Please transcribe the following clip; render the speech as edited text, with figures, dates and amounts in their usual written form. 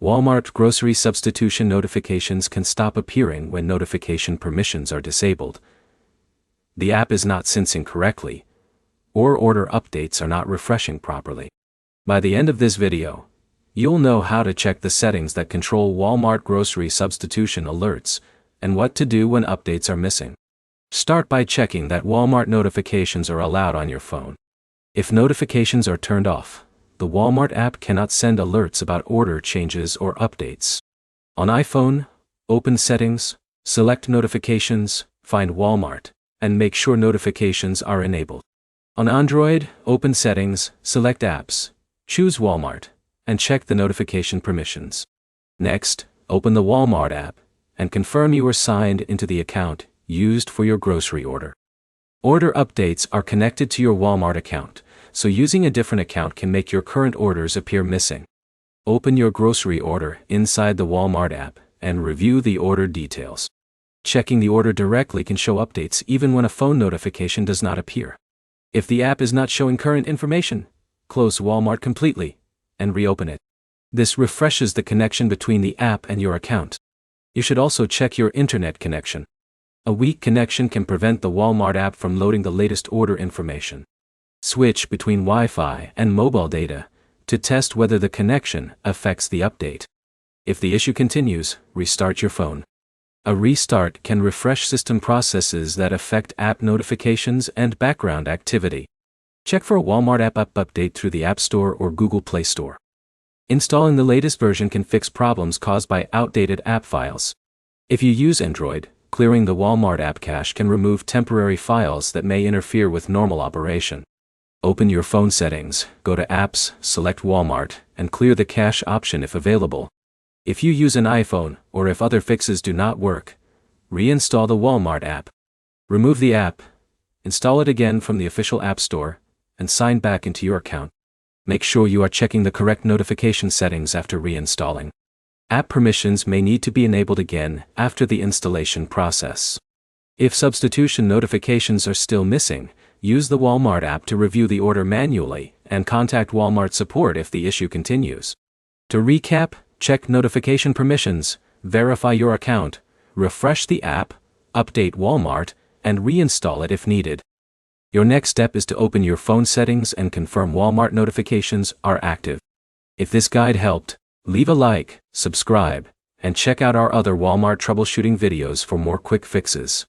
Walmart grocery substitution notifications can stop appearing when notification permissions are disabled, the app is not syncing correctly, or order updates are not refreshing properly. By the end of this video, you'll know how to check the settings that control Walmart grocery substitution alerts and what to do when updates are missing. Start by checking that Walmart notifications are allowed on your phone. If notifications are turned off, the Walmart app cannot send alerts about order changes or updates. On iPhone, open Settings, select Notifications, find Walmart, and make sure notifications are enabled. On Android, open Settings, select Apps, choose Walmart, and check the notification permissions. Next, open the Walmart app and confirm you are signed into the account used for your grocery order. Order updates are connected to your Walmart account, so using a different account can make your current orders appear missing. Open your grocery order inside the Walmart app and review the order details. Checking the order directly can show updates even when a phone notification does not appear. If the app is not showing current information, close Walmart completely and reopen it. This refreshes the connection between the app and your account. You should also check your internet connection. A weak connection can prevent the Walmart app from loading the latest order information. Switch between Wi-Fi and mobile data to test whether the connection affects the update. If the issue continues, restart your phone. A restart can refresh system processes that affect app notifications and background activity. Check for a Walmart app update through the App Store or Google Play Store. Installing the latest version can fix problems caused by outdated app files. If you use Android, clearing the Walmart app cache can remove temporary files that may interfere with normal operation. Open your phone settings, go to Apps, select Walmart, and clear the cache option if available. If you use an iPhone, or if other fixes do not work, reinstall the Walmart app. Remove the app, install it again from the official App Store, and sign back into your account. Make sure you are checking the correct notification settings after reinstalling. App permissions may need to be enabled again after the installation process. If substitution notifications are still missing, use the Walmart app to review the order manually and contact Walmart support if the issue continues. To recap, check notification permissions, verify your account, refresh the app, update Walmart, and reinstall it if needed. Your next step is to open your phone settings and confirm Walmart notifications are active. If this guide helped, leave a like, subscribe, and check out our other Walmart troubleshooting videos for more quick fixes.